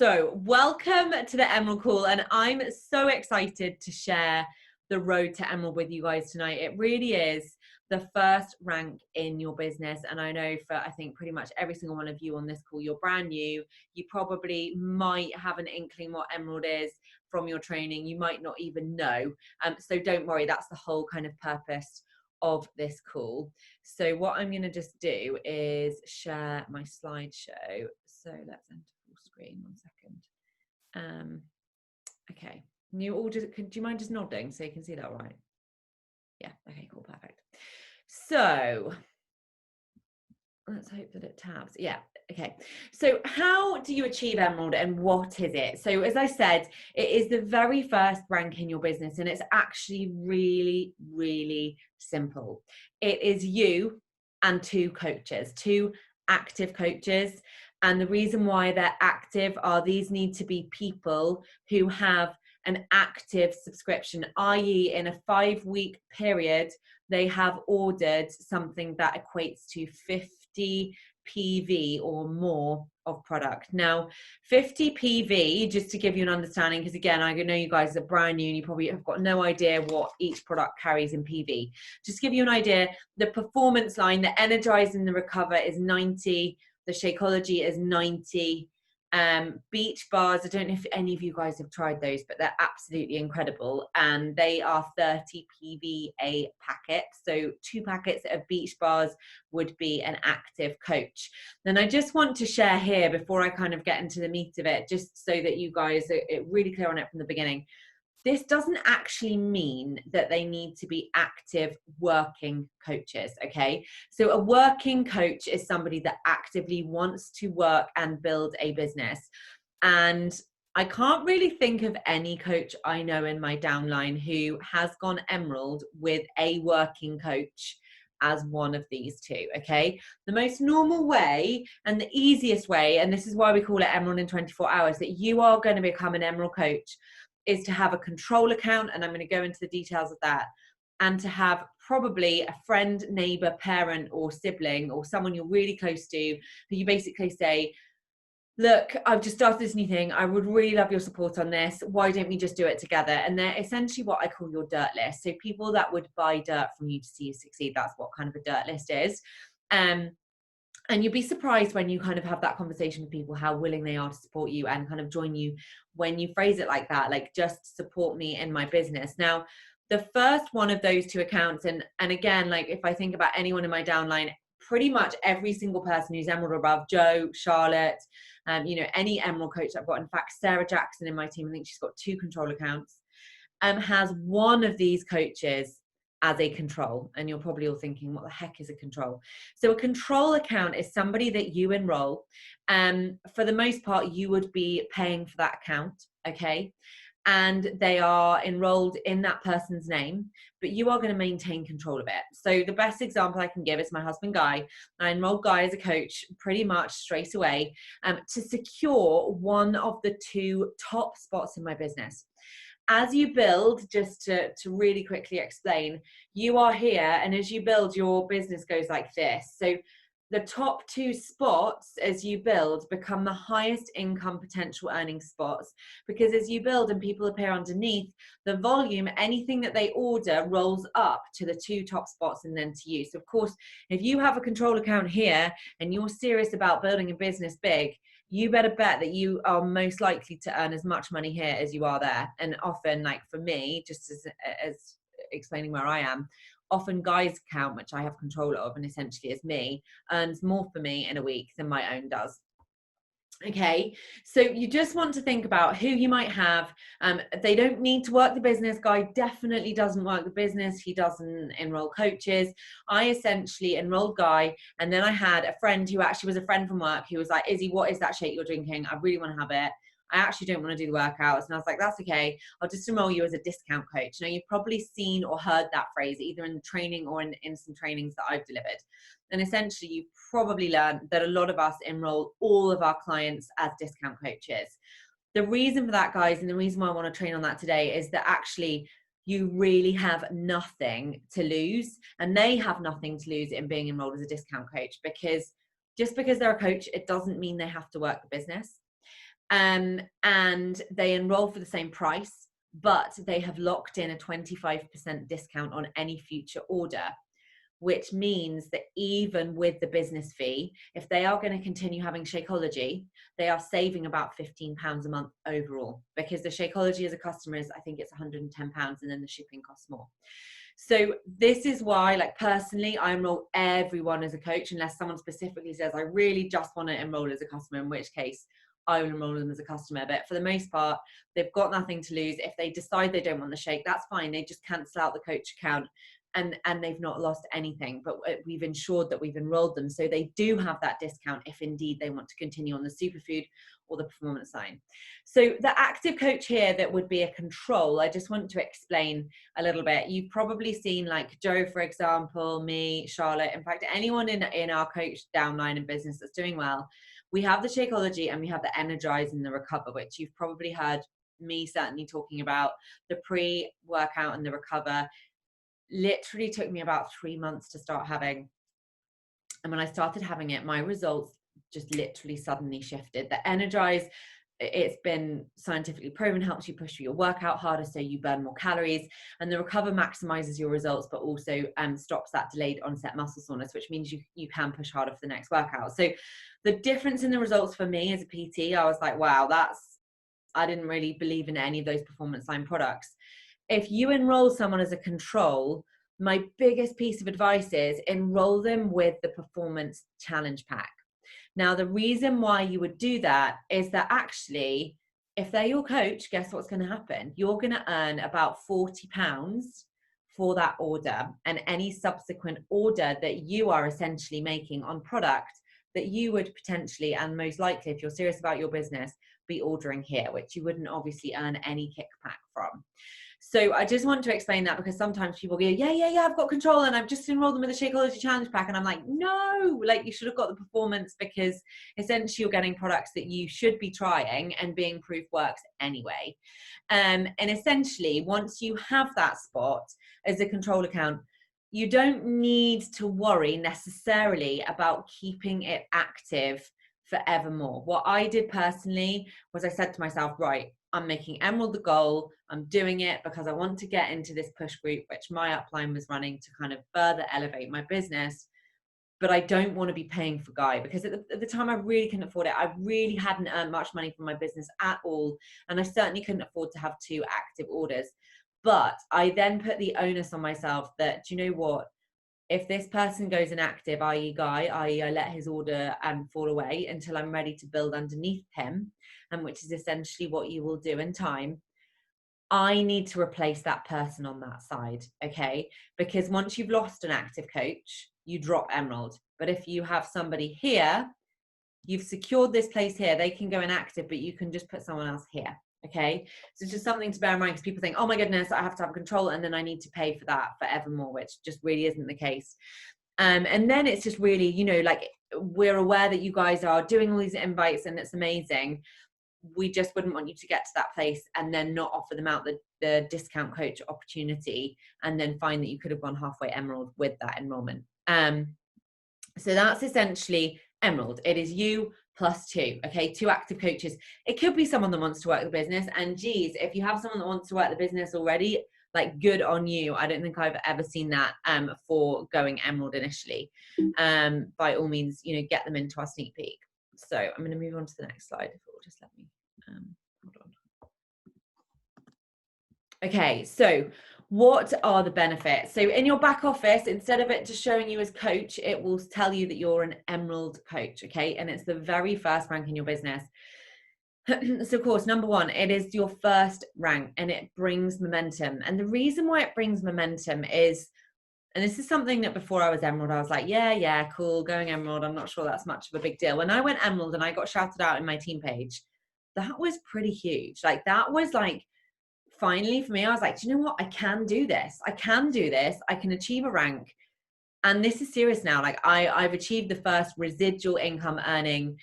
So, welcome to the Emerald Call, and I'm so excited to share the road to Emerald with you guys tonight. It really is the first rank in your business, and I know for I think pretty much every single one of you on this call, you're brand new. You probably might have an inkling what Emerald is from your training. You might not even know. So don't worry, that's the whole kind of purpose of this call. So what I'm going to just do is share my slideshow. So let's enter full screen. 1 second. Okay. You all just, do you mind just nodding so you can see that all right? Yeah. Okay, cool. Perfect. So let's hope that it tabs. Yeah. Okay. So how do you achieve Emerald and what is it? So as I said, it is the very first rank in your business, and it's actually really, really simple. It is you and two coaches, two active coaches. And the reason why they're active are these need to be people who have an active subscription, i.e. in a 5-week period, they have ordered something that equates to 50 PV or more of product. Now, 50 PV, just to give you an understanding, because again, I know you guys are brand new and you probably have got no idea what each product carries in PV. Just to give you an idea, the performance line, the Energize and the Recover is 90, the Shakeology is 90. Beach bars, I don't know if any of you guys have tried those, but they're absolutely incredible, and they are 30 PVA packets. So 2 packets of beach bars would be an active coach. Then I just want to share here before I kind of get into the meat of it, just so that you guys are really clear on it from the beginning. This doesn't actually mean that they need to be active working coaches, okay? So a working coach is somebody that actively wants to work and build a business. And I can't really think of any coach I know in my downline who has gone Emerald with a working coach as one of these two, okay? The most normal way and the easiest way, and this is why we call it Emerald in 24 hours, that you are going to become an Emerald coach, is to have a control account, and I'm going to go into the details of that, and to have probably a friend, neighbor, parent, or sibling, or someone you're really close to, who you basically say, look, I've just started this new thing. I would really love your support on this. Why don't we just do it together? And they're essentially what I call your dirt list. So people that would buy dirt from you to see you succeed. That's what kind of a dirt list is. And you'll be surprised when you kind of have that conversation with people, how willing they are to support you and kind of join you when you phrase it like that, like just support me in my business. Now, the first one of those two accounts, and again, like if I think about anyone in my downline, pretty much every single person who's Emerald or above, Joe, Charlotte, any Emerald coach I've got, in fact, Sarah Jackson in my team, I think she's got 2 control accounts, has one of these coaches as a control. And you're probably all thinking, what the heck is a control? So a control account is somebody that you enroll. For the most part, you would be paying for that account, okay? And they are enrolled in that person's name, but you are going to maintain control of it. So the best example I can give is my husband, Guy. I enrolled Guy as a coach pretty much straight away to secure one of the 2 top spots in my business. As you build, just to really quickly explain, you are here, and as you build, your business goes like this. So the top 2 spots as you build become the highest income potential earning spots, because as you build and people appear underneath, the volume, anything that they order rolls up to the 2 top spots and then to you. So of course, if you have a control account here and you're serious about building a business big, you better bet that you are most likely to earn as much money here as you are there. And often, like for me, just as explaining where I am, often Guy's account, which I have control of and essentially is me, earns more for me in a week than my own does. Okay, so you just want to think about who you might have. They don't need to work the business. Guy definitely doesn't work the business. He doesn't enroll coaches. I essentially enrolled Guy, and then I had a friend who actually was a friend from work who was like, Izzy, what is that shake you're drinking? I really want to have it. I actually don't want to do the workouts. And I was like, that's okay. I'll just enroll you as a discount coach. Now, you've probably seen or heard that phrase either in the training or in some trainings that I've delivered. And essentially, you've probably learned that a lot of us enroll all of our clients as discount coaches. The reason for that, guys, and the reason why I want to train on that today is that actually you really have nothing to lose, and they have nothing to lose in being enrolled as a discount coach, because just because they're a coach, it doesn't mean they have to work the business. And they enroll for the same price, but they have locked in a 25% discount on any future order, which means that even with the business fee, if they are going to continue having Shakeology, they are saving about £15 a month overall, because the Shakeology as a customer is, I think it's £110, and then the shipping costs more. So this is why, like, personally, I enroll everyone as a coach, unless someone specifically says, I really just want to enroll as a customer, in which case I will enroll them as a customer. But for the most part, they've got nothing to lose. If they decide they don't want the shake, that's fine. They just cancel out the coach account, and they've not lost anything. But we've ensured that we've enrolled them, so they do have that discount if indeed they want to continue on the superfood or the performance line. So the active coach here, that would be a control, I just want to explain a little bit. You've probably seen, like, Joe, for example, me, Charlotte, in fact, anyone in our coach downline and business that's doing well. We have the Shakeology and we have the Energize and the Recover, which you've probably heard me certainly talking about. The pre-workout and the Recover literally took me about 3 months to start having. And when I started having it, my results just literally suddenly shifted. The Energize, it's been scientifically proven, helps you push through your workout harder so you burn more calories. And the Recover maximizes your results, but also stops that delayed onset muscle soreness, which means you can push harder for the next workout. So the difference in the results for me as a PT, I was like, wow, I didn't really believe in any of those performance line products. If you enroll someone as a control, my biggest piece of advice is enroll them with the performance challenge pack. Now, the reason why you would do that is that actually, if they're your coach, guess what's going to happen? You're going to earn about £40 for that order, and any subsequent order that you are essentially making on product that you would potentially, and most likely, if you're serious about your business, be ordering here, which you wouldn't obviously earn any kickback from. So I just want to explain that, because sometimes people go, yeah, I've got control and I've just enrolled them with the Shakeology challenge pack. And I'm like, no, like, you should have got the performance, because essentially you're getting products that you should be trying and being proof works anyway. And essentially, once you have that spot as a control account, you don't need to worry necessarily about keeping it active forevermore. What I did personally was I said to myself, right, I'm making Emerald the goal. I'm doing it because I want to get into this push group, which my upline was running, to kind of further elevate my business. But I don't want to be paying for Guy, because at the time I really couldn't afford it. I really hadn't earned much money from my business at all. And I certainly couldn't afford to have 2 active orders. But I then put the onus on myself that, do you know what? If this person goes inactive, i.e. Guy, i.e. I let his order fall away until I'm ready to build underneath him, and which is essentially what you will do in time, I need to replace that person on that side, okay? Because once you've lost an active coach, you drop Emerald. But if you have somebody here, you've secured this place here, they can go inactive, but you can just put someone else here. Okay, so it's just something to bear in mind, because people think, oh my goodness, I have to have control and then I need to pay for that forevermore, which just really isn't the case. And then it's just really, you know, like, we're aware that you guys are doing all these invites and it's amazing. We just wouldn't want you to get to that place and then not offer them out the discount coach opportunity, and then find that you could have gone halfway Emerald with that enrollment. So that's essentially Emerald. It is you plus 2, okay? 2 active coaches. It could be someone that wants to work the business, and geez, if you have someone that wants to work the business already, like, good on you. I don't think I've ever seen that for going Emerald initially. By all means, you know, get them into our sneak peek. So I'm going to move on to the next slide, if it will just let me. Hold on. Okay, so what are the benefits? So in your back office, instead of it just showing you as coach, it will tell you that you're an Emerald coach, okay? And it's the very first rank in your business. So of course, number 1, it is your first rank and it brings momentum. And the reason why it brings momentum is, and this is something that before I was Emerald, I was like, yeah, cool, going Emerald. I'm not sure that's much of a big deal. When I went Emerald and I got shouted out in my team page, that was pretty huge. Like, that was like, finally for me, I was like, do you know what? I can do this. I can do this. I can achieve a rank. And this is serious now. Like, I've achieved the first residual income earning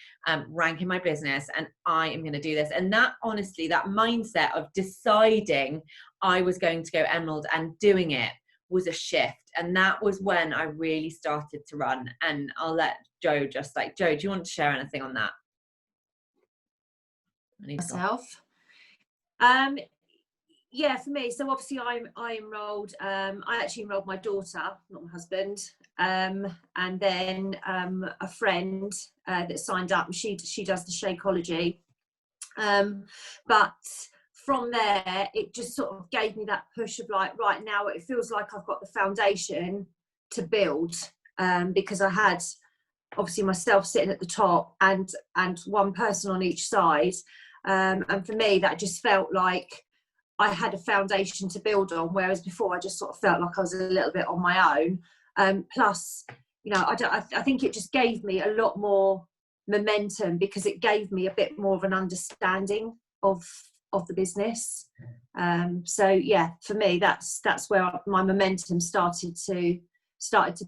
rank in my business, and I am going to do this. And that, honestly, that mindset of deciding I was going to go Emerald and doing it was a shift. And that was when I really started to run. And I'll let Joe Joe, do you want to share anything on that? I need to stop. Myself. Yeah, for me, so obviously I enrolled, I actually enrolled my daughter, not my husband, and then a friend that signed up, and she does the Shakeology. But from there, it just sort of gave me that push of like, right now, it feels like I've got the foundation to build, because I had obviously myself sitting at the top and one person on each side. And for me, that just felt like I had a foundation to build on, whereas before I just sort of felt like I was a little bit on my own. Plus, you know, I think it just gave me a lot more momentum, because it gave me a bit more of an understanding of the business. So yeah, for me, that's where my momentum started to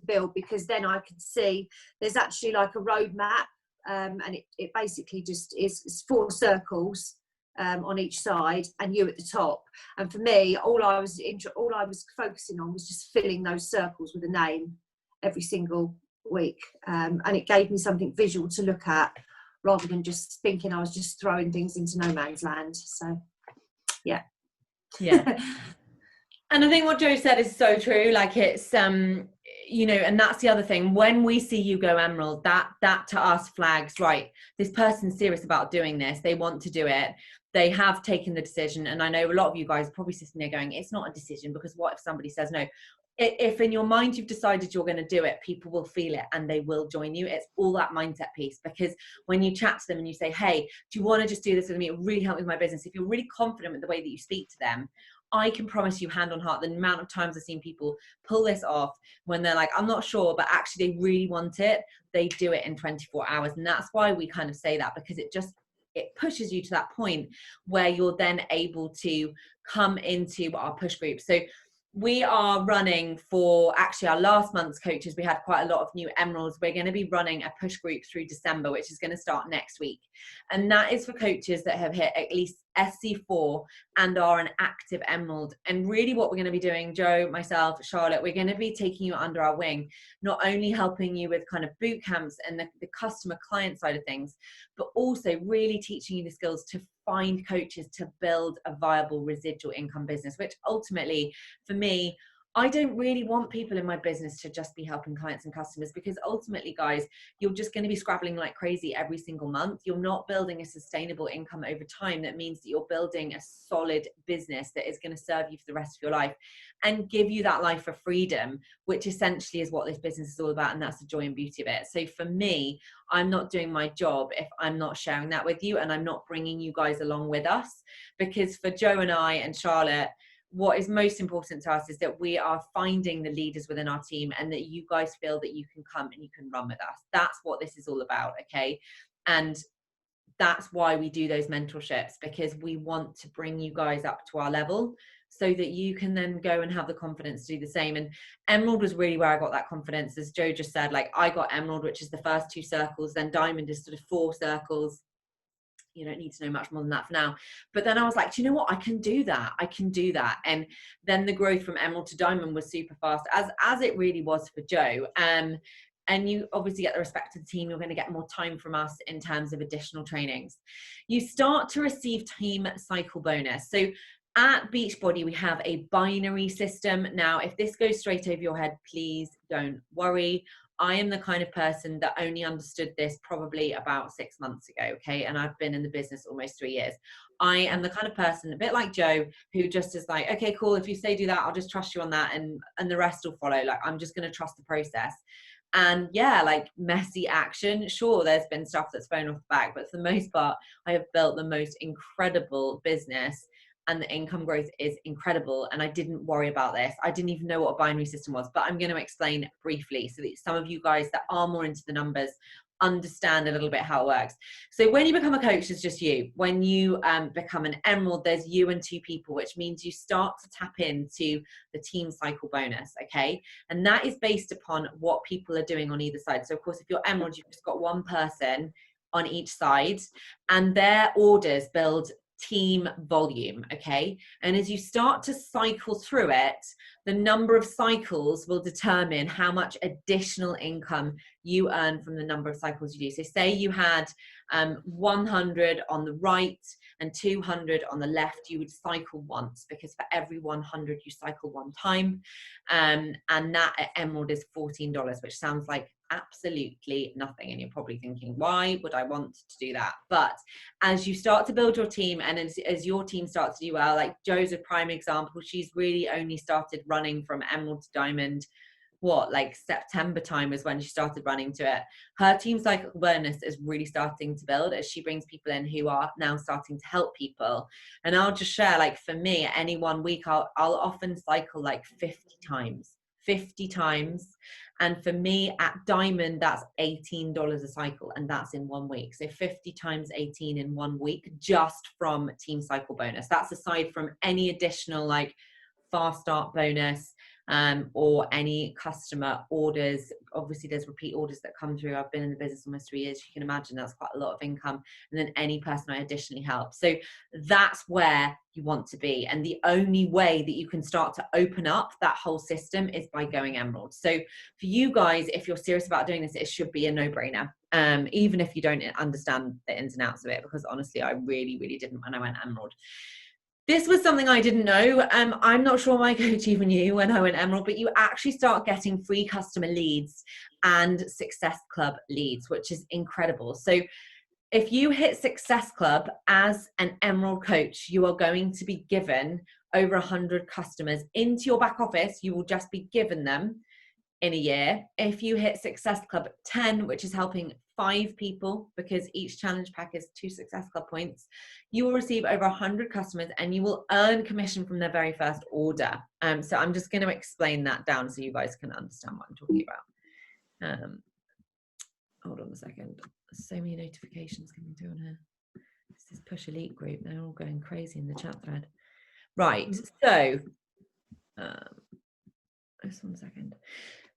build, because then I could see there's actually like a roadmap, and it basically just is 4 circles on each side, and you at the top. And for me, all I was focusing on was just filling those circles with a name every single week, and it gave me something visual to look at, rather than just thinking I was just throwing things into no man's land. So yeah. And I think what Jo said is so true. Like, it's you know, and that's the other thing, when we see you go emerald, that to us flags, right, this person's serious about doing this, they want to do it, they have taken the decision. And I know a lot of you guys are probably sitting there going, it's not a decision, because what if somebody says no? If in your mind you've decided you're going to do it, people will feel it and they will join you. It's all that mindset piece, because when you chat to them and you say, hey, do you want to just do this with me, it will really help with my business, if you're really confident with the way that you speak to them, I can promise you, hand on heart, the amount of times I've seen people pull this off when they're like, I'm not sure, but actually they really want it, they do it in 24 hours. And that's why we kind of say that, because it pushes you to that point where you're then able to come into our push group. So we are running, for actually our last month's coaches, we had quite a lot of new emeralds. We're going to be running a push group through December, which is going to start next week. And that is for coaches that have hit at least SC4 and are an active emerald. And really what we're going to be doing, Jo, myself, Charlotte, we're going to be taking you under our wing, not only helping you with kind of boot camps and the customer client side of things, but also really teaching you the skills to find coaches to build a viable residual income business, which ultimately, for me, I don't really want people in my business to just be helping clients and customers, because ultimately, guys, you're just going to be scrabbling like crazy every single month. You're not building a sustainable income over time. That means that you're building a solid business that is going to serve you for the rest of your life and give you that life of freedom, which essentially is what this business is all about. And that's the joy and beauty of it. So for me, I'm not doing my job if I'm not sharing that with you, and I'm not bringing you guys along with us. Because for Jo and I and Charlotte, what is most important to us is that we are finding the leaders within our team, and that you guys feel that you can come and you can run with us. That's what this is all about, okay? And that's why we do those mentorships, because we want to bring you guys up to our level so that you can then go and have the confidence to do the same. And emerald was really where I got that confidence. As Jo just said, like, I got emerald, which is the first 2 circles, then diamond is sort of 4 circles. You don't need to know much more than that for now. But then I was like, do you know what? I can do that. And then the growth from emerald to diamond was super fast, as it really was for Jo. And you obviously get the respect of the team. You're going to get more time from us in terms of additional trainings. You start to receive team cycle bonus. So at Beachbody, we have a binary system. Now, if this goes straight over your head, please don't worry. I am the kind of person that only understood this probably about 6 months ago, okay? And I've been in the business almost 3 years. I am the kind of person, a bit like Jo, who just is like, okay, cool, if you say do that, I'll just trust you on that, and the rest will follow. Like, I'm just going to trust the process. And yeah, like, messy action, sure, there's been stuff that's thrown off the back, but for the most part, I have built the most incredible business, and the income growth is incredible. And I didn't worry about this. I didn't even know what a binary system was, but I'm going to explain briefly so that some of you guys that are more into the numbers understand a little bit how it works. So when you become a coach, it's just you. When you become an emerald, there's you and 2 people, which means you start to tap into the team cycle bonus, okay? And that is based upon what people are doing on either side. So of course, if you're emerald, you've just got 1 person on each side, and their orders build team volume, okay? And as you start to cycle through it, the number of cycles will determine how much additional income you earn from the number of cycles you do. So say you had 100 on the right and 200 on the left. You would cycle once, because for every 100 you cycle one time, and that at Emerald is $14, which sounds like absolutely nothing, and you're probably thinking, why would I want to do that? But as you start to build your team, and as your team starts to do well, like Jo's a prime example, she's really only started running from Emerald to Diamond, like September time is when she started running to it. Her team's like awareness is really starting to build as she brings people in who are now starting to help people. And I'll just share, like for me, any 1 week I'll often cycle like 50 times. And for me at Diamond, that's $18 a cycle, and that's in 1 week. So 50 times 18 in 1 week, just from team cycle bonus. That's aside from any additional like fast start bonus, or any customer orders. Obviously there's repeat orders that come through. I've been in the business almost 3 years. You can imagine that's quite a lot of income. And then any person I additionally help. So that's where you want to be. And the only way that you can start to open up that whole system is by going Emerald. So for you guys, if you're serious about doing this, it should be a no-brainer. Even if you don't understand the ins and outs of it, because honestly, I really, really didn't when I went Emerald. This was something I didn't know. I'm not sure my coach even knew when I went Emerald, but you actually start getting free customer leads and Success Club leads, which is incredible. So if you hit Success Club as an Emerald coach, you are going to be given over 100 customers into your back office. You will just be given them in a year. If you hit Success Club 10, which is helping 5 people, because each challenge pack is 2 Success Club points, you will receive over 100 customers and you will earn commission from their very first order. So I'm just going to explain that down so you guys can understand what I'm talking about. Hold on a second. So many notifications coming through on here. This is Push Elite group. They're all going crazy in the chat thread. Right. So just 1 second.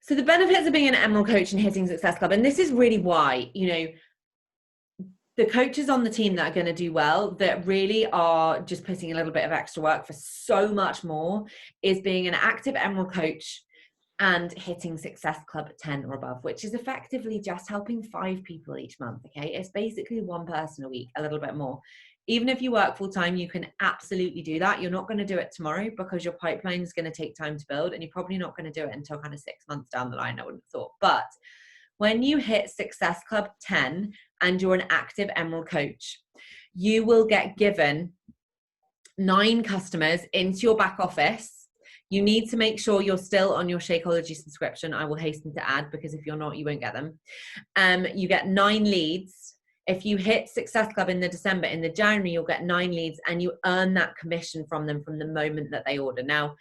So the benefits of being an Emerald coach and hitting Success Club, and this is really why, you know, the coaches on the team that are going to do well, that really are just putting a little bit of extra work for so much more, is being an active Emerald coach and hitting Success Club 10 or above, which is effectively just helping 5 people each month. Okay, it's basically 1 person a week, a little bit more. Even if you work full time, you can absolutely do that. You're not going to do it tomorrow because your pipeline is going to take time to build, and you're probably not going to do it until kind of 6 months down the line, I wouldn't have thought. But when you hit Success Club 10 and you're an active Emerald coach, you will get given 9 customers into your back office. You need to make sure you're still on your Shakeology subscription. I will hasten to add, because if you're not, you won't get them. You get 9 leads. If you hit Success Club in the December, in the January, you'll get 9 leads, and you earn that commission from them from the moment that they order. Now,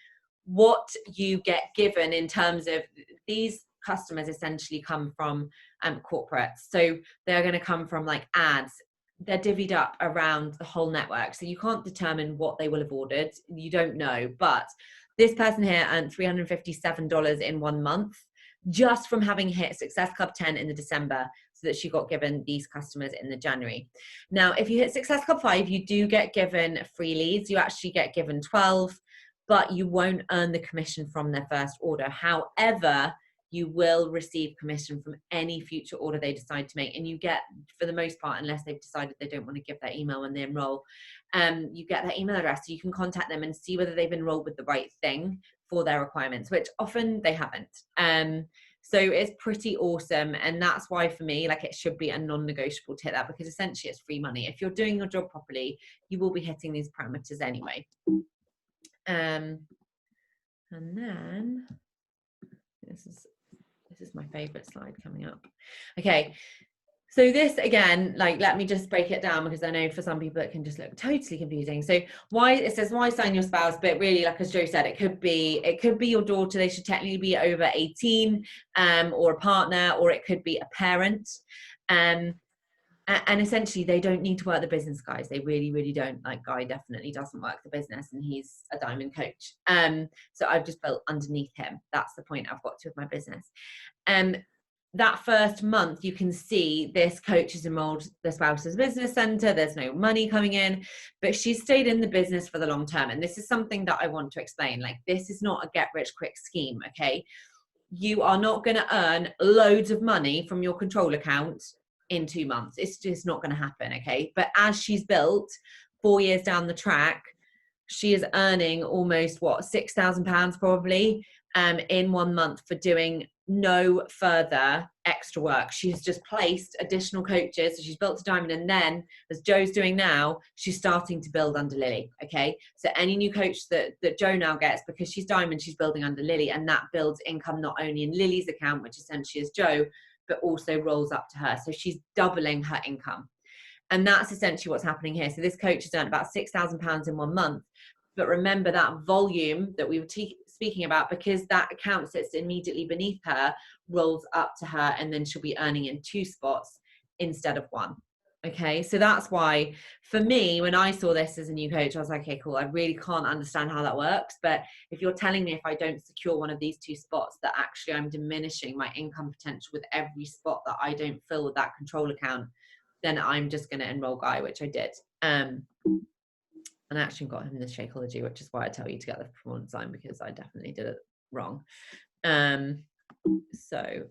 what you get given in terms of these customers essentially come from corporates. So they're going to come from like ads. They're divvied up around the whole network. So you can't determine what they will have ordered. You don't know. But this person here earned $357 in 1 month just from having hit Success Club 10 in the December, so that she got given these customers in the January. Now, if you hit Success Club 5, you do get given free leads. You actually get given 12, but you won't earn the commission from their first order. However, you will receive commission from any future order they decide to make. And you get, for the most part, unless they've decided they don't want to give their email when they enroll, you get their email address, so you can contact them and see whether they've enrolled with the right thing for their requirements, which often they haven't. So it's pretty awesome. And that's why for me, like, it should be a non-negotiable to hit that, because essentially it's free money. If you're doing your job properly, you will be hitting these parameters anyway. And then this is my favorite slide coming up. Okay. So this, again, like, let me just break it down, because I know for some people it can just look totally confusing. So why, it says why sign your spouse, but really, like as Jo said, it could be your daughter. They should technically be over 18, or a partner, or it could be a parent. And essentially they don't need to work the business, guys. They really, really don't. Like, Guy definitely doesn't work the business, and he's a Diamond coach. So I've just built underneath him. That's the point I've got to with my business. That first month, you can see this coach has enrolled the Spouse's Business Center. There's no money coming in, but she's stayed in the business for the long term. And this is something that I want to explain. Like, this is not a get rich quick scheme, okay? You are not going to earn loads of money from your control account in 2 months. It's just not going to happen. Okay. But as she's built 4 years down the track, she is earning almost £6,000 probably in 1 month for doing no further extra work. She's just placed additional coaches. So she's built to diamond. And then, as Joe's doing now, she's starting to build under Lily. Okay. So any new coach that Joe now gets, because she's diamond, she's building under Lily. And that builds income not only in Lily's account, which essentially is Joe, but also rolls up to her. So she's doubling her income. And that's essentially what's happening here. So this coach has earned about £6,000 in 1 month. But remember that volume that we were speaking about, because that account sits immediately beneath her, rolls up to her, and then she'll be earning in 2 spots instead of 1. Okay, so that's why for me, when I saw this as a new coach, I was like, okay, cool. I really can't understand how that works. But if you're telling me if I don't secure one of these 2 spots, that actually I'm diminishing my income potential with every spot that I don't fill with that control account, then I'm just going to enroll Guy, which I did. And I actually got him in the Shakeology, which is why I tell you to get the performance line, because I definitely did it wrong. So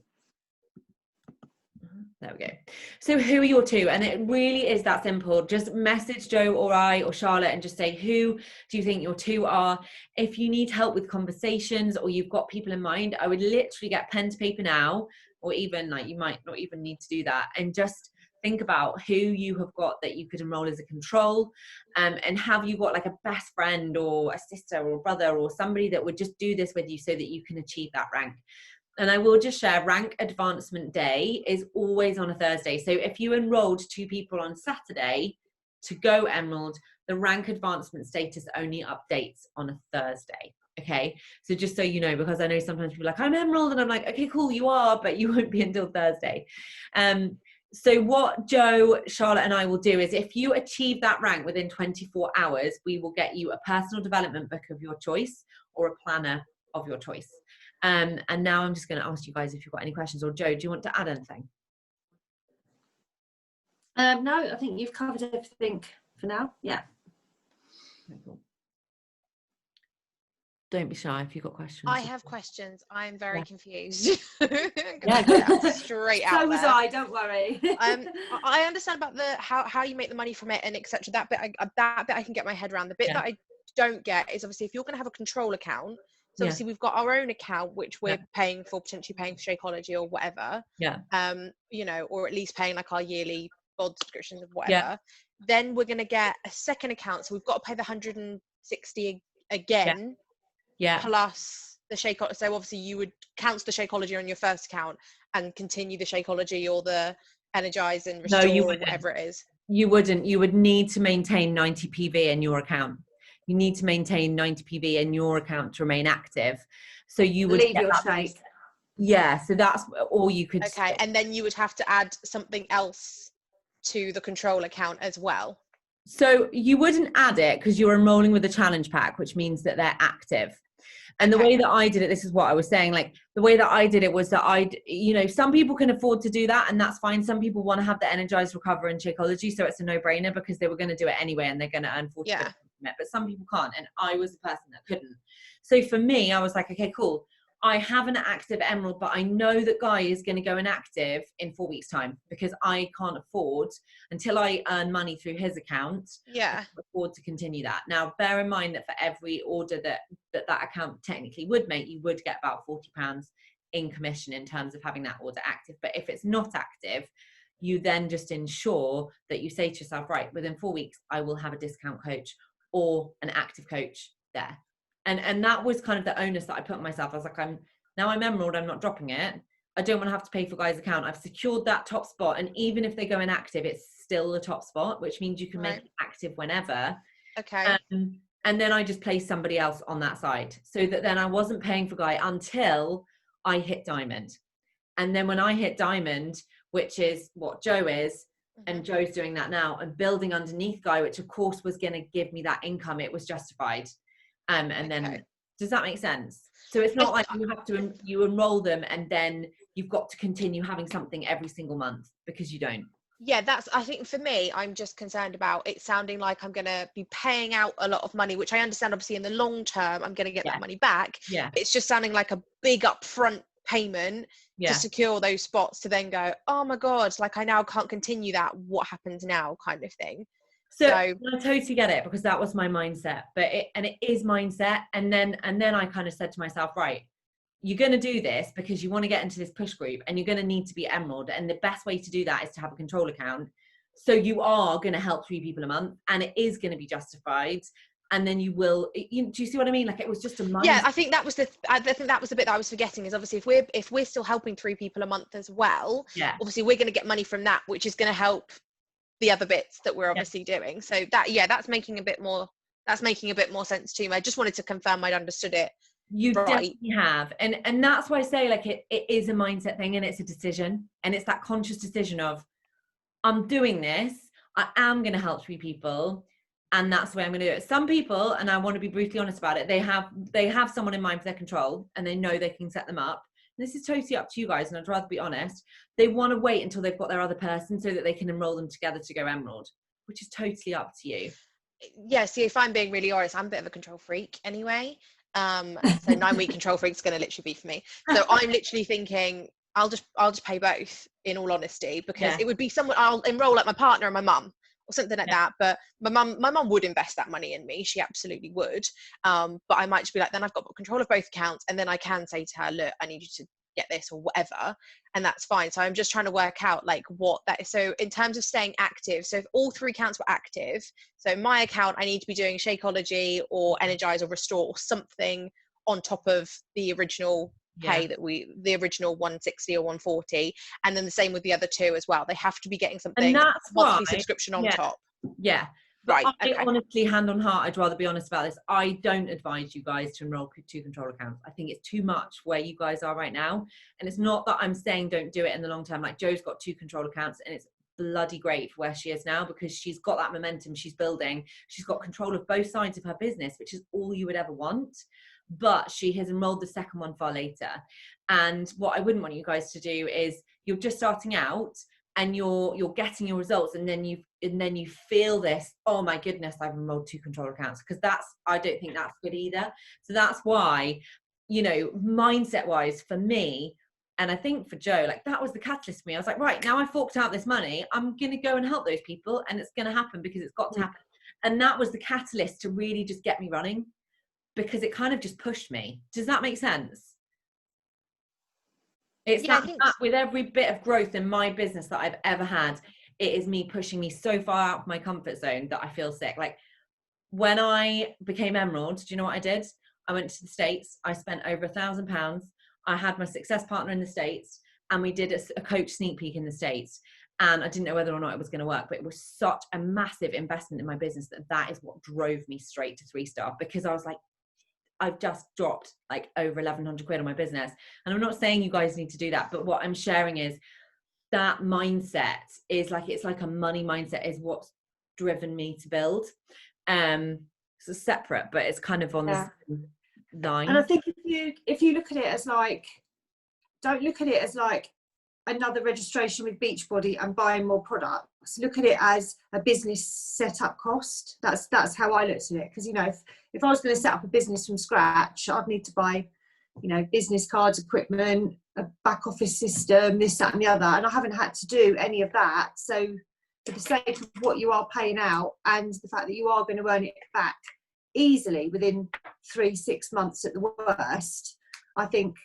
there we go. So who are your 2? And it really is that simple. Just message Joe or I or Charlotte and just say, who do you think your 2 are? If you need help with conversations or you've got people in mind, I would literally get pen to paper now, or even like you might not even need to do that, and just think about who you have got that you could enroll as a control, and have you got like a best friend or a sister or a brother or somebody that would just do this with you so that you can achieve that rank. And I will just share, rank advancement day is always on a Thursday. So if you enrolled 2 people on Saturday to go Emerald, the rank advancement status only updates on a Thursday. Okay, so just so you know, because I know sometimes people are like, I'm Emerald, and I'm like, okay, cool, you are, but you won't be until Thursday. So what Joe, Charlotte and I will do is, if you achieve that rank within 24 hours, we will get you a personal development book of your choice or a planner of your choice. And now I'm just going to ask you guys if you've got any questions, or Joe, do you want to add anything? No, I think you've covered everything for now. Yeah. Okay, cool. Don't be shy if you've got questions. I have questions. I'm very confused. Yeah, straight out. So was I. Don't worry. I understand about the how you make the money from it and etc. That bit I can get my head around. The bit that I don't get is, obviously, if you're going to have a control account. So obviously we've got our own account which we're paying for, potentially paying for Shakeology or whatever. Yeah. You know, or at least paying like our yearly bod subscriptions or whatever. Yeah. Then we're going to get a second account, so we've got to pay the 160 again. Yeah. Plus the Shakeology. So obviously you would cancel the Shakeology on your first account and continue the Shakeology or the Energize and Restore, or whatever it is. You wouldn't. You would need to maintain 90 PV in your account. You need to maintain 90 PV in your account to remain active. So you would leave your Shake. Yeah. So that's all you could. Okay. And then you would have to add something else to the control account as well. So you wouldn't add it because you're enrolling with the challenge pack, which means that they're active. And the way that I did it, this is what I was saying, like the way that I did it was that some people can afford to do that, and that's fine. Some people want to have the Energize, Recover and Shakeology, so it's a no-brainer because they were going to do it anyway and they're going to earn 40 from it. But some people can't, and I was the person that couldn't. So for me, I was like, okay, cool. I have an active Emerald, but I know that Guy is going to go inactive in 4 weeks' time because I can't afford, until I earn money through his account, I can't afford to continue that. Now, bear in mind that for every order that account technically would make, you would get about £40 in commission in terms of having that order active. But if it's not active, you then just ensure that you say to yourself, right, within 4 weeks, I will have a discount coach or an active coach there. And that was kind of the onus that I put on myself. I was like, I'm Emerald, I'm not dropping it. I don't want to have to pay for Guy's account. I've secured that top spot. And even if they go inactive, it's still the top spot, which means you can make it active whenever. Okay. And then I just placed somebody else on that side so that then I wasn't paying for Guy until I hit Diamond. And then when I hit Diamond, which is what Joe is, and Joe's doing that now, and building underneath Guy, which of course was going to give me that income, it was justified. And then, does that make sense? So it's not like you enroll them and then you've got to continue having something every single month, because you don't. Yeah, I think for me, I'm just concerned about it sounding like I'm going to be paying out a lot of money, which I understand obviously in the long term, I'm going to get that money back. Yeah. It's just sounding like a big upfront payment Yeah. to secure those spots to then go, oh my God, like I now can't continue that. What happens now, kind of thing. So I totally get it, because that was my mindset, but it is mindset. And then I kind of said to myself, right, you're going to do this because you want to get into this push group and you're going to need to be Emerald. And the best way to do that is to have a control account. So you are going to help 3 people a month, and it is going to be justified. And then you will, do you see what I mean? Like, it was just a mindset. Yeah, I think that was the bit that I was forgetting, is obviously if we're still helping 3 people a month as well, yeah, obviously we're going to get money from that, which is going to help the other bits that we're obviously doing. So that's making a bit more sense to me. I just wanted to confirm I'd understood it. You right. Definitely have. And that's why I say, like, it is a mindset thing, and it's a decision, and it's that conscious decision of, I'm doing this, I am going to help 3 people, and that's the way I'm going to do it. Some people, and I want to be brutally honest about it, they have someone in mind for their control, and they know they can set them up. And this is totally up to you guys, and I'd rather be honest. They want to wait until they've got their other person so that they can enroll them together to go Emerald, which is totally up to you. Yeah, see, if I'm being really honest, I'm a bit of a control freak anyway. So 9-week control freak is going to literally be for me. So I'm literally thinking I'll just pay both, in all honesty, because it would be someone I'll enroll, like my partner and my mum or something like that. But my mum would invest that money in me. She absolutely would. But I might just be like, then I've got control of both accounts, and then I can say to her, look, I need you to get this or whatever, and that's fine. So I'm just trying to work out like what that is. So in terms of staying active, so if all 3 accounts were active, so my account, I need to be doing Shakeology or Energize or Restore or something on top of the original pay the original 160 or 140, and then the same with the other 2 as well. They have to be getting something, and that's monthly subscription on top. But right. Honestly, hand on heart, I'd rather be honest about this. I don't advise you guys to enroll 2 control accounts. I think it's too much where you guys are right now. And it's not that I'm saying don't do it in the long term. Like, Joe's got 2 control accounts, and it's bloody great for where she is now, because she's got that momentum she's building. She's got control of both sides of her business, which is all you would ever want. But she has enrolled the second one far later. And what I wouldn't want you guys to do is, you're just starting out and you're getting your results, and then you feel this, oh my goodness, I've enrolled 2 control accounts, because I don't think that's good either. So that's why, mindset wise for me, and I think for Joe, like, that was the catalyst for me. I was like, right, now I forked out this money, I'm going to go and help those people, and it's going to happen because it's got to happen. And that was the catalyst to really just get me running, because it kind of just pushed me. Does that make sense? It's that with every bit of growth in my business that I've ever had, it is me pushing me so far out of my comfort zone that I feel sick. Like, when I became Emerald, do you know what I did? I went to the States. I spent over £1,000. I had my success partner in the States, and we did a coach sneak peek in the States. And I didn't know whether or not it was going to work, but it was such a massive investment in my business that is what drove me straight to 3-star, because I was like, I've just dropped like over 1,100 quid on my business. And I'm not saying you guys need to do that, but what I'm sharing is that mindset is like, it's like a money mindset is what's driven me to build. So it's separate, but it's kind of on the same line. And I think if you look at it as like, don't look at it as like another registration with Beachbody and buying more products. Look at it as a business setup cost. That's how I looked at it. Because, if I was going to set up a business from scratch, I'd need to buy, business cards, equipment, a back office system, this, that, and the other. And I haven't had to do any of that. So for the sake of what you are paying out, and the fact that you are going to earn it back easily within 3-6 months at the worst, I think,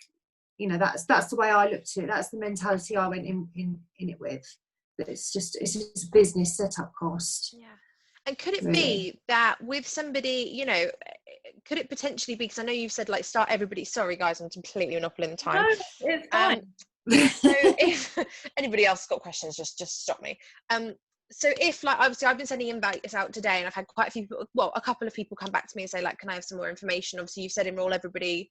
that's the way I looked at it. That's the mentality I went in it with. That it's just a business setup cost. Yeah. And could it be that with somebody, could it potentially be, because I know you've said like start everybody, sorry guys, I'm completely monopoly the time. No, it's fine. So if anybody else got questions, just stop me. So if, like, obviously I've been sending invites out today, and I've had quite a couple of people come back to me and say, like, can I have some more information? Obviously you've said enroll everybody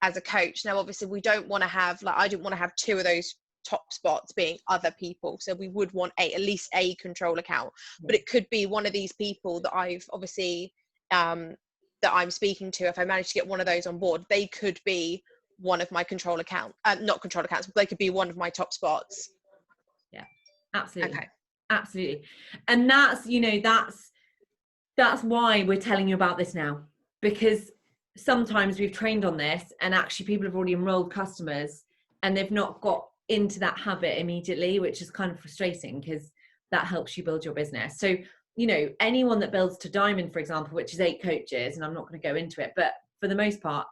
as a coach. Now obviously we don't want to have, like, I didn't want to have 2 of those top spots being other people, so we would want at least a control account. But it could be one of these people that I've obviously that I'm speaking to. If I manage to get one of those on board, they could be one of my control account, not control accounts, but they could be one of my top spots. Yeah, absolutely. Okay. Absolutely. And that's, that's why we're telling you about this now, because sometimes we've trained on this and actually people have already enrolled customers and they've not got into that habit immediately, which is kind of frustrating because that helps you build your business. So, you know, anyone that builds to Diamond, for example, which is 8 coaches, and I'm not going to go into it, but for the most part,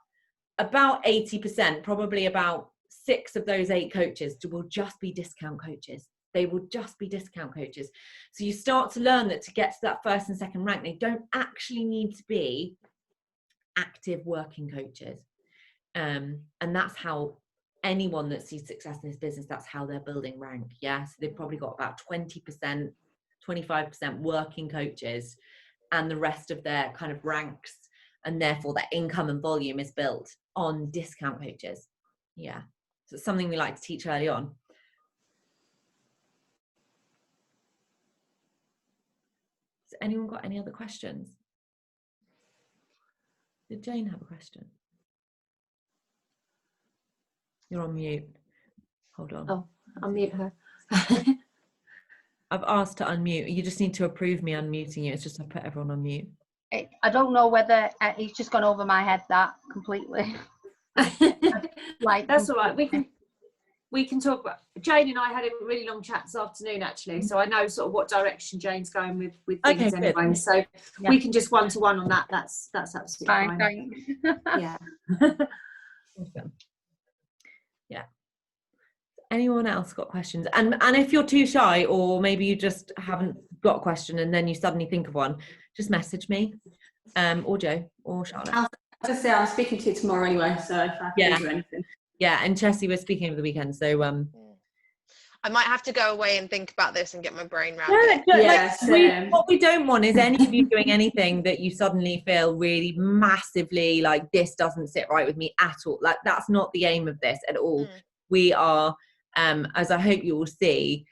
about 80%, probably about 6 of those 8 coaches will just be discount coaches. They will just be discount coaches. So you start to learn that to get to that first and second rank, they don't actually need to be active working coaches. And that's how anyone that sees success in this business, that's how they're building rank. Yeah. So they've probably got about 20%, 25% working coaches, and the rest of their kind of ranks, and therefore their income and volume is built on discount coaches. Yeah. So it's something we like to teach early on. Has anyone got any other questions? Did Jane have a question? You're on mute. Hold on. Oh, I'll mute her. I've asked to unmute. You just need to approve me unmuting you. It's just I put everyone on mute. I don't know whether he's just gone over my head that completely. Like, that's all right. We can talk about. Jane and I had a really long chat this afternoon, actually, so I know sort of what direction Jane's going with things anyway. Good. So yeah, we can just one-to-one on that. That's absolutely fine. Yeah. Awesome. Yeah. Anyone else got questions? And if you're too shy, or maybe you just haven't got a question and then you suddenly think of one, just message me, or Joe or Charlotte. I'll just say I'm speaking to you tomorrow anyway, so if I can do anything. Yeah, and Chessie, we're speaking over the weekend, so I might have to go away and think about this and get my brain around it. Yes, what we don't want is any of you doing anything that you suddenly feel really massively like, this doesn't sit right with me at all. Like, that's not the aim of this at all. We are, as I hope you will see,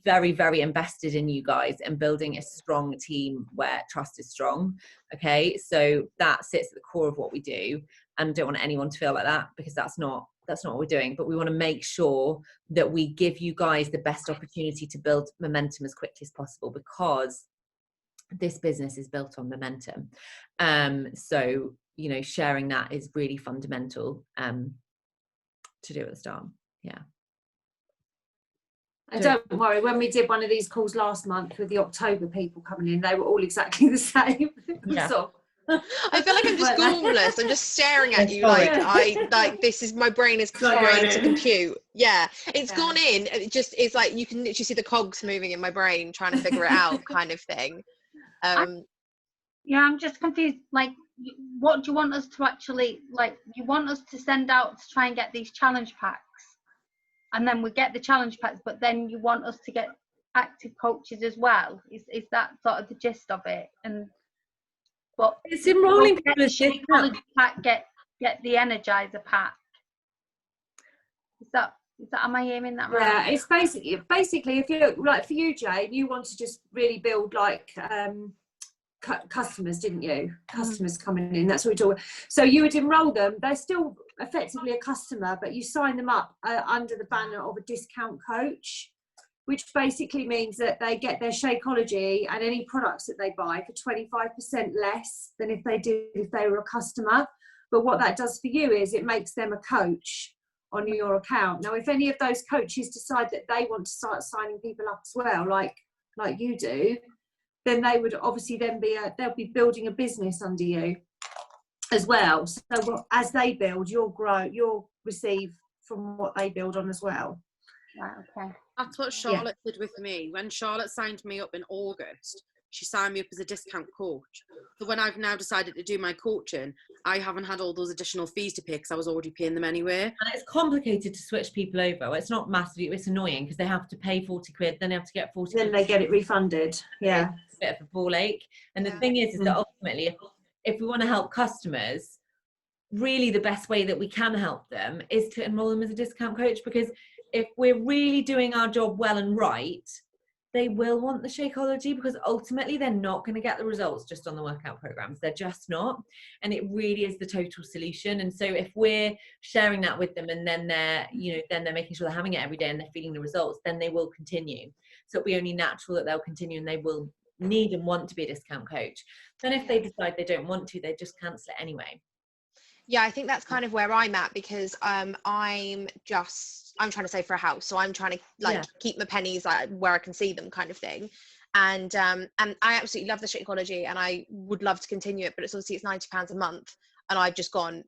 very, very invested in you guys and building a strong team where trust is strong. Okay, so that sits at the core of what we do, and don't want anyone to feel like that, because that's not what we're doing. But we want to make sure that we give you guys the best opportunity to build momentum as quickly as possible, because this business is built on momentum. So, you know, sharing that is really fundamental to do at the start. Yeah. And don't worry, when we did one of these calls last month with the October people coming in, they were all exactly the same. Yeah. So, I feel like I'm just gormless. I'm just staring at you like this is, my brain is trying to compute. Yeah, it's gone in. It's like you can literally see the cogs moving in my brain trying to figure it out, kind of thing. Yeah, I'm just confused. Like, what do you want us to actually, like, you want us to send out to try and get these challenge packs, and then we get the challenge packs, but then you want us to get active coaches as well? Is that sort of the gist of it? And but it's enrolling people with Shakeology pack, get the Energizer pack. Is that am I aiming that right? Yeah, it's basically if you like, for you, Jane, you want to just really build like customers, didn't you? Customers coming in, that's what we're talking. So you would enroll them. They're still effectively a customer, but you sign them up under the banner of a discount coach, which basically means that they get their Shakeology and any products that they buy for 25% less than if they were a customer. But what that does for you is it makes them a coach on your account. Now, if any of those coaches decide that they want to start signing people up as well, like you do, then they would obviously then they'll be building a business under you as well. So as they build, you'll grow, you'll receive from what they build on as well. Right, okay. That's what Charlotte did with me. When Charlotte signed me up in August, she signed me up as a discount coach. So when I've now decided to do my coaching, I haven't had all those additional fees to pay because I was already paying them anyway. And it's complicated to switch people over. It's not massively, it's annoying because they have to pay 40 quid, then they have to get 40 then they get it refunded. Yeah. It's a bit of a ball ache. And the thing is that ultimately, if we want to help customers, really the best way that we can help them is to enroll them as a discount coach, because if we're really doing our job well and right, they will want the Shakeology, because ultimately they're not going to get the results just on the workout programs. They're just not. And it really is the total solution. And so if we're sharing that with them, and then they're making sure they're having it every day and they're feeling the results, then they will continue. So it'll be only natural that they'll continue, and they will need and want to be a discount coach. Then if they decide they don't want to, they just cancel it anyway. Yeah, I think that's kind of where I'm at, because I'm trying to save for a house, so I'm trying to like keep my pennies like where I can see them, kind of thing. And I absolutely love the Shakeology, and I would love to continue it, but it's obviously it's £90 a month, and I've just gone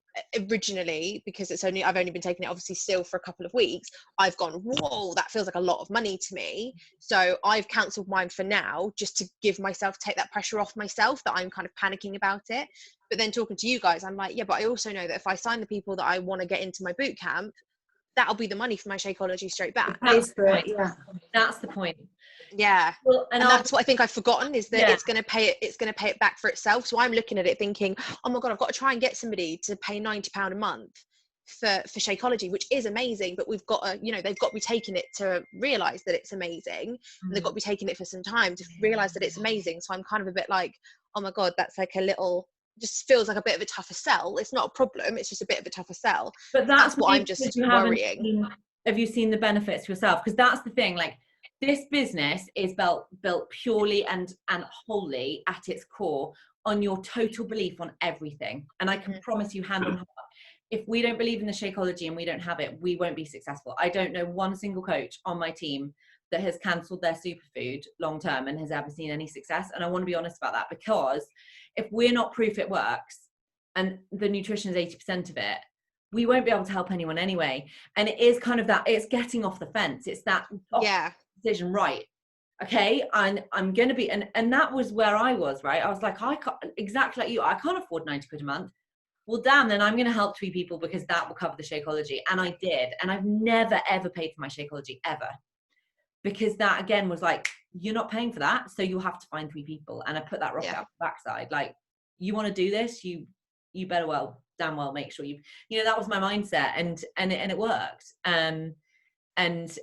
originally, because I've only been taking it obviously still for a couple of weeks. I've gone, whoa, that feels like a lot of money to me. So I've cancelled mine for now, just to take that pressure off myself, that I'm kind of panicking about it. But then talking to you guys, I'm like, yeah, but I also know that if I sign the people that I want to get into my boot camp, that'll be the money for my Shakeology straight back. Pays for it, yeah. That's the point. Yeah. Well, and that's what I think I've forgotten, is that it's going to pay it back for itself. So I'm looking at it thinking, oh my God, I've got to try and get somebody to pay £90 a month for Shakeology, which is amazing, but we've got to, they've got to be taking it to realize that it's amazing, and they've got to be taking it for some time to realize that it's amazing. So I'm kind of a bit like, oh my God, that's like just feels like a bit of a tougher sell. It's not a problem, it's just a bit of a tougher sell. But that's what I'm just worrying. Have you seen the benefits yourself? Because that's the thing, like, this business is built purely and wholly at its core on your total belief on everything. And I can promise you, hand on heart, if we don't believe in the Shakeology and we don't have it, we won't be successful. I don't know one single coach on my team that has cancelled their superfood long term and has ever seen any success. And I want to be honest about that, because if we're not proof it works, and the nutrition is 80% of it, we won't be able to help anyone anyway. And it is kind of that, it's getting off the fence. It's that decision, right? Okay, I'm going to be, and that was where I was, right? I was like, I can't, exactly like you, I can't afford £90 a month. Well, damn, then I'm going to help 3 people, because that will cover the Shakeology. And I did. And I've never, ever paid for my Shakeology, ever. Because that, again, was like, you're not paying for that, so you'll have to find 3 people. And I put that rocket up the backside. Like, you want to do this, you better damn well make sure that was my mindset, and it worked. And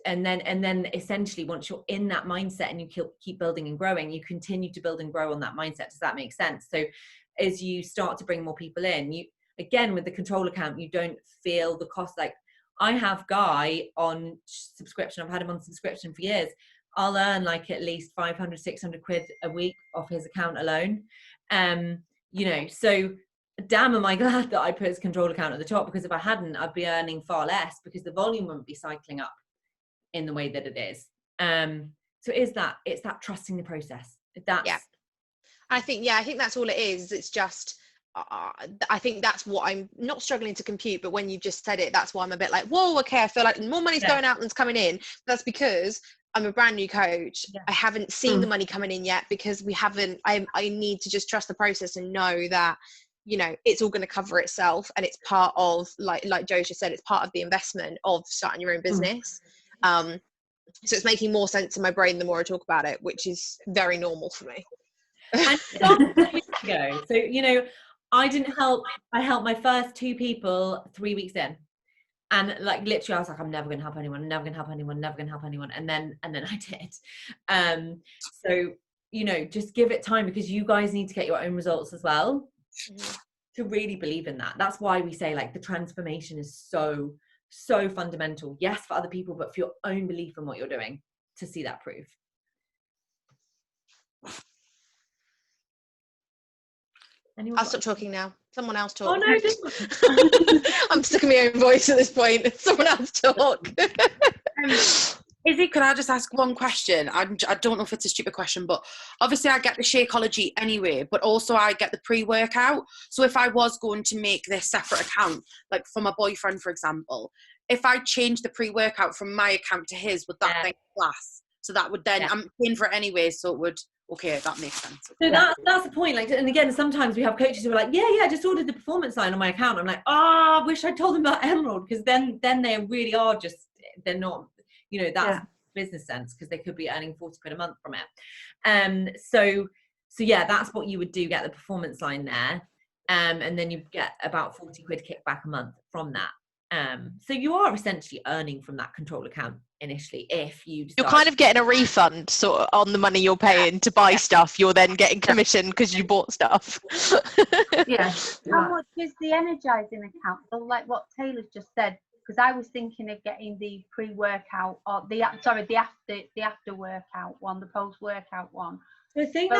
then essentially, once you're in that mindset and you keep building and growing, you continue to build and grow on that mindset. Does that make sense? So as you start to bring more people in, you, again, with the control account, you don't feel the cost. Like, I have Guy on subscription. I've had him on subscription for years. I'll earn like at least 500, 600 quid a week off his account alone. So damn, am I glad that I put his control account at the top, because if I hadn't, I'd be earning far less, because the volume wouldn't be cycling up in the way that it is. So it's that trusting the process. I think that's all it is. It's just, I think that's what I'm not struggling to compute, but when you just said it, that's why I'm a bit like, whoa, okay, I feel like more money's going out than's coming in. That's because I'm a brand new coach. I haven't seen the money coming in yet, because I need to just trust the process and know that, it's all going to cover itself, and it's part of, like Jo just said, it's part of the investment of starting your own business. So it's making more sense in my brain the more I talk about it, which is very normal for me. And go. So, I helped my first 2 people 3 weeks in. And like, literally, I was like, I'm never going to help anyone, never going to help anyone, never going to help anyone. And then I did. So, just give it time, because you guys need to get your own results as well to really believe in that. That's why we say, like, the transformation is so fundamental. Yes, for other people, but for your own belief in what you're doing, to see that proof. I'll stop talking now. Someone else talk. Oh no, I'm stuck in my own voice at this point. Someone else talk. Izzy, could I just ask one question? I don't know if it's a stupid question, but obviously I get the Shakeology anyway, but also I get the pre-workout. So if I was going to make this separate account, like for my boyfriend, for example, if I change the pre-workout from my account to his, would that then class? So that would then, I'm paying for it anyway, so it would, okay, that makes sense. So that's the point. Like, and again, sometimes we have coaches who are like, I just ordered the performance line on my account. I'm like, I wish I told them about Emerald, because then they really are just, they're not, that's business sense, because they could be earning 40 quid a month from it. So that's what you would do, get the performance line there. And then you get about 40 quid kickback a month from that. So you are essentially earning from that control account initially. If you're kind of getting a refund sort of on the money you're paying to buy stuff, you're then getting commission because you bought stuff. How much is the energizing account? So like what Taylor's just said, because I was thinking of getting the pre-workout or the after workout one, the post-workout one. So I think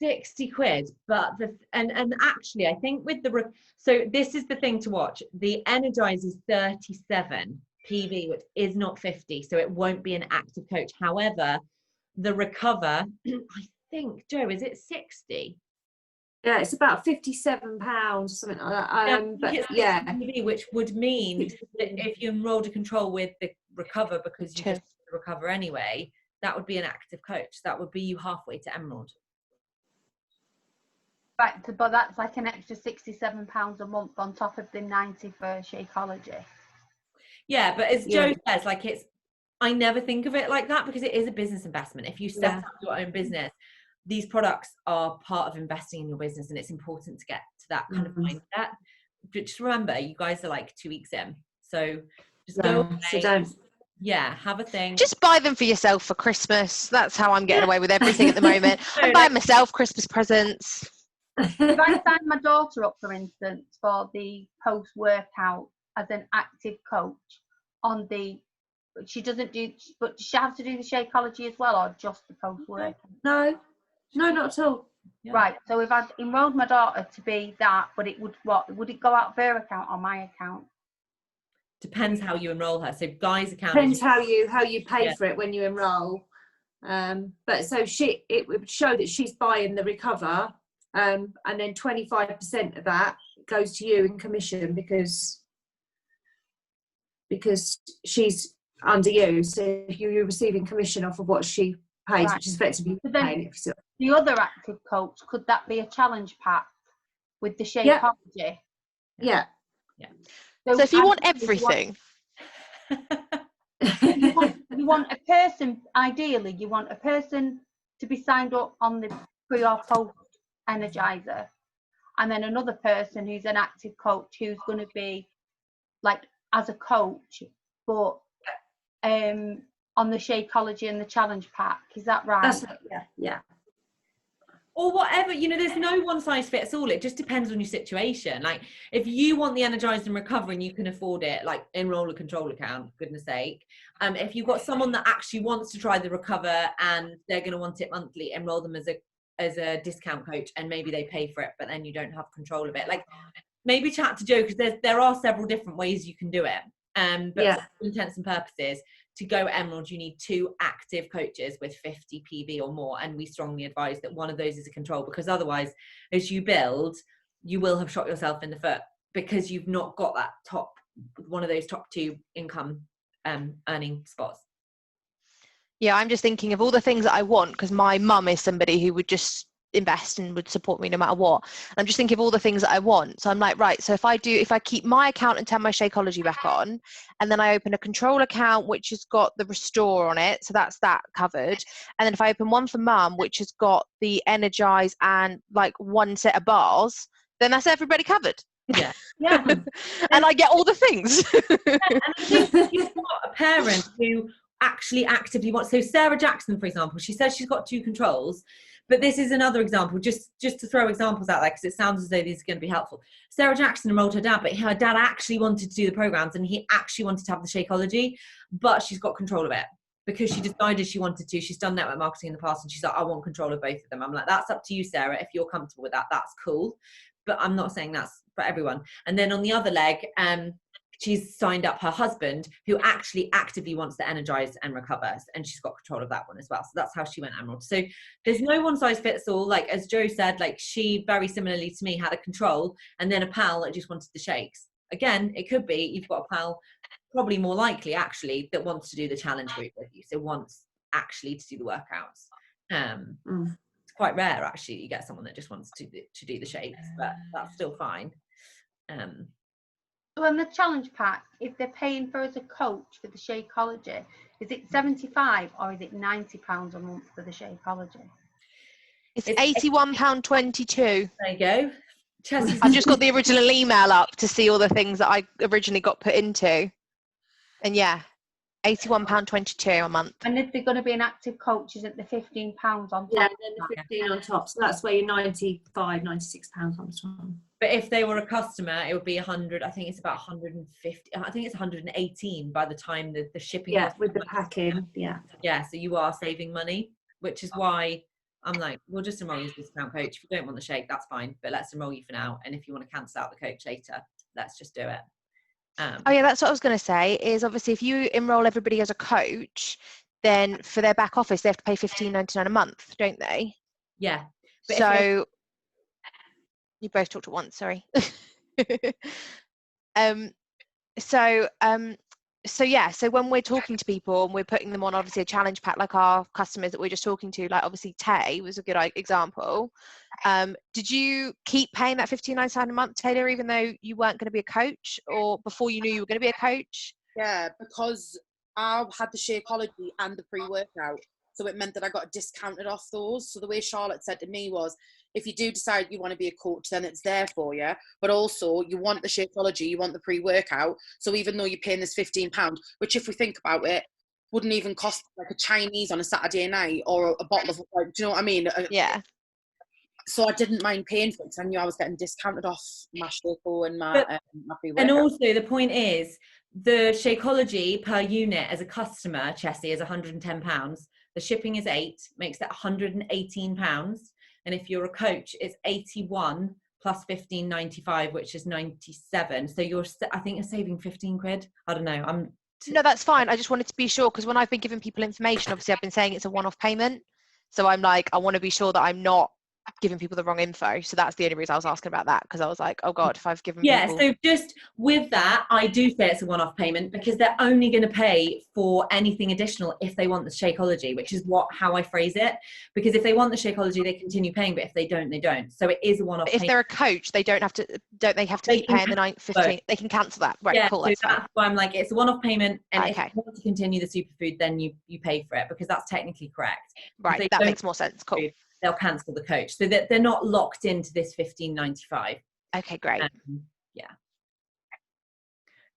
60 quid, but and actually I think with so this is the thing to watch. The Energize is 37 PV, which is not 50, so it won't be an active coach. However, the Recover, I think, Joe, is it 60? Yeah, it's about £57, something like that. But yeah, PV, which would mean that if you enrolled a control with the Recover, because you just Recover anyway, that would be an active coach. That would be you halfway to Emerald. Right, but that's like an extra £67 a month on top of the 90 for Shakeology. Yeah, but as Joe says, like I never think of it like that because it is a business investment. If you set up your own business, these products are part of investing in your business, and it's important to get to that kind of mindset. But just remember, you guys are like 2 weeks in, so just go away, so don't. Yeah, have a thing. Just buy them for yourself for Christmas. That's how I'm getting away with everything at the moment. I'm buying myself Christmas presents. If I sign my daughter up, for instance, for the post-workout as an active coach on she doesn't do, but does she have to do the Shakeology as well, or just the post-workout? No, not at all. Yeah. Right, so if I enrolled my daughter to be that, but it would it go out of her account or my account? Depends how you enroll her. So Guy's account Depends how you pay for it when you enroll. But so it would show that she's buying the Recover, and then 25% of that goes to you in commission because she's under you. So you're receiving commission off of what she pays, which is effectively paying it. So the other active coach, could that be a challenge pack with the Shakeology? Yeah. So if you want everything, you want a person, ideally you want a person to be signed up on the pre or post Energizer, and then another person who's an active coach who's going to be like as a coach, but on the Shakeology and the challenge pack. Is that right? Yeah. Or whatever, there's no one size fits all. It just depends on your situation. Like if you want the Energize and Recover and you can afford it, like enroll a control account, for goodness sake. If you've got someone that actually wants to try the Recover and they're going to want it monthly, enroll them as a discount coach, and maybe they pay for it, but then you don't have control of it. Like maybe chat to Joe, because there are several different ways you can do it. But for all intents and purposes, to go Emerald, you need 2 active coaches with 50 PV or more, and we strongly advise that one of those is a control, because otherwise, as you build, you will have shot yourself in the foot because you've not got that one of those top 2 income earning spots. Yeah, I'm just thinking of all the things that I want, because my mum is somebody who would just invest and would support me no matter what. I'm just thinking of all the things that I want. So I'm like, right, so if I keep my account and turn my Shakeology back on, and then I open a control account which has got the Restore on it, so that's that covered, and then if I open one for mum which has got the Energize and like one set of bars, then that's everybody covered. Yeah. And I get all the things. And I think if you've got a parent who actually actively wants, so Sarah Jackson, for example, she says she's got 2 controls. But this is another example, just to throw examples out there, because it sounds as though these are going to be helpful. Sarah Jackson enrolled her dad, but her dad actually wanted to do the programs, and he actually wanted to have the Shakeology, but she's got control of it because she decided she wanted to. She's done network marketing in the past, and she's like, I want control of both of them. I'm like, that's up to you, Sarah. If you're comfortable with that, that's cool. But I'm not saying that's for everyone. And then on the other leg, she's signed up her husband, who actually actively wants to Energize and Recover, and she's got control of that one as well. So that's how she went Emerald. So there's no one size fits all. Like as Joe said, like she very similarly to me had a control, and then a pal that just wanted the shakes. Again, it could be you've got a pal, probably more likely actually, that wants to do the challenge group with you. So wants actually to do the workouts. It's quite rare actually you get someone that just wants to do the shakes, but that's still fine. So in the challenge pack, if they're paying for as a coach for the Shakeology, is it £75 or is it £90 a month for the Shakeology? It's £81.22. There you go. I've just got the original email up to see all the things that I originally got put into. And yeah, £81.22 a month. And if they're going to be an active coach, is it the £15 on top? Yeah, and then the 15 on top. So that's where your £95, £96 comes from. But if they were a customer, it would be 100. I think it's about 150. I think it's 118 by the time the shipping. Yeah, with the packing. Yeah. Yeah, so you are saving money, which is why I'm like, we'll just enroll you as a discount coach. If you don't want the shake, that's fine, but let's enroll you for now. And if you want to cancel out the coach later, let's just do it. Oh yeah, that's what I was going to say, is obviously if you enroll everybody as a coach, then for their back office, they have to pay $15.99 a month, don't they? Yeah. But So you both talked at once, sorry. So yeah, so when we're talking to people and we're putting them on obviously a challenge pack, like our customers that we're just talking to, like obviously Tay was a good example. Did you keep paying that $15.99 a month, Taylor, even though you weren't going to be a coach, or before you knew you were going to be a coach? Yeah, because I had the Shakeology and the pre-workout, so it meant that I got discounted off those. So the way Charlotte said to me was, if you do decide you want to be a coach, then it's there for you. But also, you want the Shakeology, you want the pre-workout. So even though you're paying this £15, which if we think about it, wouldn't even cost like a Chinese on a Saturday night or a bottle of, do you know what I mean? Yeah. So I didn't mind paying for it because I knew I was getting discounted off my Shake and my pre-workout. And also the point is, the Shakeology per unit as a customer, Chessie, is £110. The shipping is £8, makes that £118. And if you're a coach, it's 81 plus 15.95, which is 97. So I think you're saving 15 quid. I don't know. No, that's fine. I just wanted to be sure, because when I've been giving people information, obviously I've been saying it's a one-off payment. So I'm like, I want to be sure that I'm not giving people the wrong info. So that's the only reason I was asking about that, because I was like, oh God, if I've given people... So just with that, I do say it's a one-off payment, because they're only going to pay for anything additional if they want the Shakeology, which is how I phrase it. Because if they want the Shakeology, they continue paying, but if they don't, they don't. So it is a one-off payment. If they're a coach, they don't they have to keep paying the $9.15? They can cancel that. Right, cool, that's fine. Why I'm like, it's a one-off payment, and if you want to continue the superfood, then you pay for it, because that's technically correct. Right, that makes more sense. Cool. They'll cancel the coach, so that they're not locked into this $15.95. Okay, great. Yeah.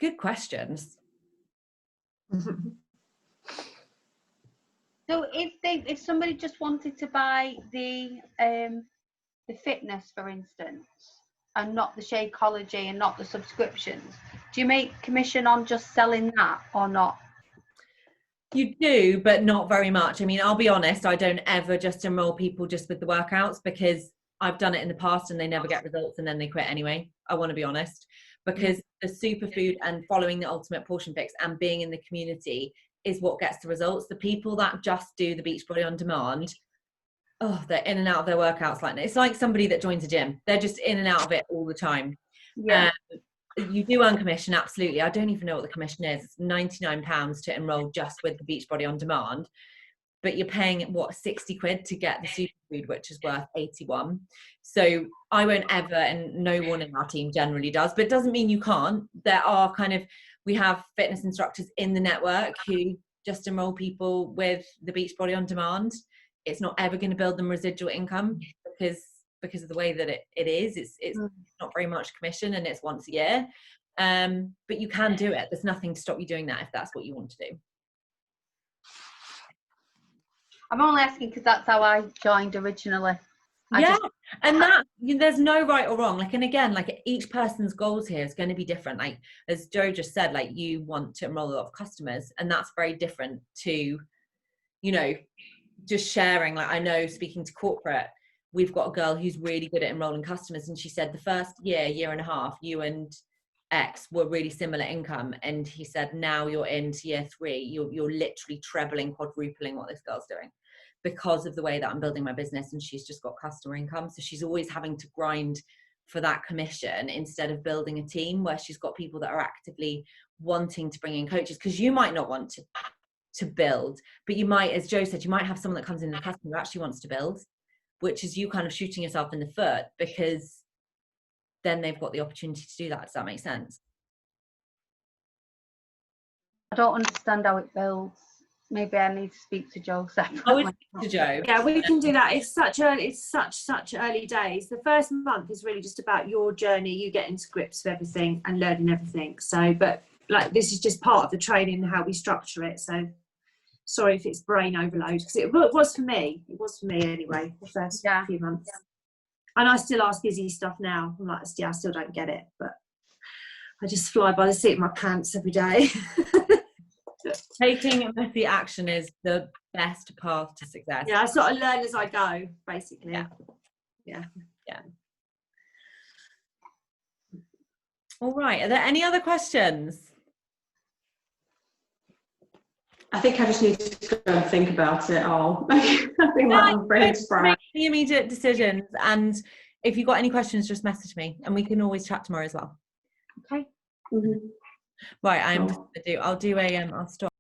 Good questions. So if somebody just wanted to buy the fitness, for instance, and not the Shakeology and not the subscriptions, do you make commission on just selling that or not? You do, but not very much. I mean, I'll be honest, I don't ever just enroll people just with the workouts, because I've done it in the past and they never get results and then they quit anyway. I want to be honest, because the superfood and following the Ultimate Portion Fix and being in the community is what gets the results. The people that just do the Beachbody On Demand, they're in and out of their workouts like that. It's like somebody that joins a gym. They're just in and out of it all the time. Yeah. You do earn commission, absolutely. I don't even know what the commission is. It's £99 to enroll just with the Beachbody On Demand, but you're paying 60 quid to get the superfood, which is worth 81. So I won't ever, and no one in our team generally does, but it doesn't mean you can't. There are we have fitness instructors in the network who just enroll people with the Beachbody On Demand. It's not ever going to build them residual income, because of the way that it is. It's not very much commission, and it's once a year. But you can do it. There's nothing to stop you doing that if that's what you want to do. I'm only asking because that's how I joined originally. There's no right or wrong. And again, each person's goals here is going to be different. As Joe just said, you want to enroll a lot of customers, and that's very different to, just sharing. I know, speaking to corporate, we've got a girl who's really good at enrolling customers, and she said the first year and a half, you and X were really similar income, and he said now you're into year 3, you're literally trebling, quadrupling what this girl's doing, because of the way that I'm building my business, and she's just got customer income. So she's always having to grind for that commission instead of building a team where she's got people that are actively wanting to bring in coaches. Because you might not want to build, but you might, as Joe said, you might have someone that comes in as a customer who actually wants to build, which is you kind of shooting yourself in the foot, because then they've got the opportunity to do that. Does that make sense? I don't understand how it builds. Maybe I need to speak to Joe separately. I would speak to Joe. Yeah, we can do that. It's such early days. The first month is really just about your journey, you getting to grips with everything and learning everything. So, but this is just part of the training, how we structure it. So sorry if it's brain overload, because it was for me. It was for me anyway, the first few months. And I still ask Izzy stuff now. I'm like, I still don't get it, but I just fly by the seat of my pants every day. taking messy action is the best path to success. Yeah, I sort of learn as I go, basically. Yeah. All right. Are there any other questions? I think I just need to go and think about it all. I think my brain's fried. Make the immediate decisions, and if you've got any questions, just message me, and we can always chat tomorrow as well. Okay. Mhm. Right. I'm Cool. just gonna I'll do a I'll stop.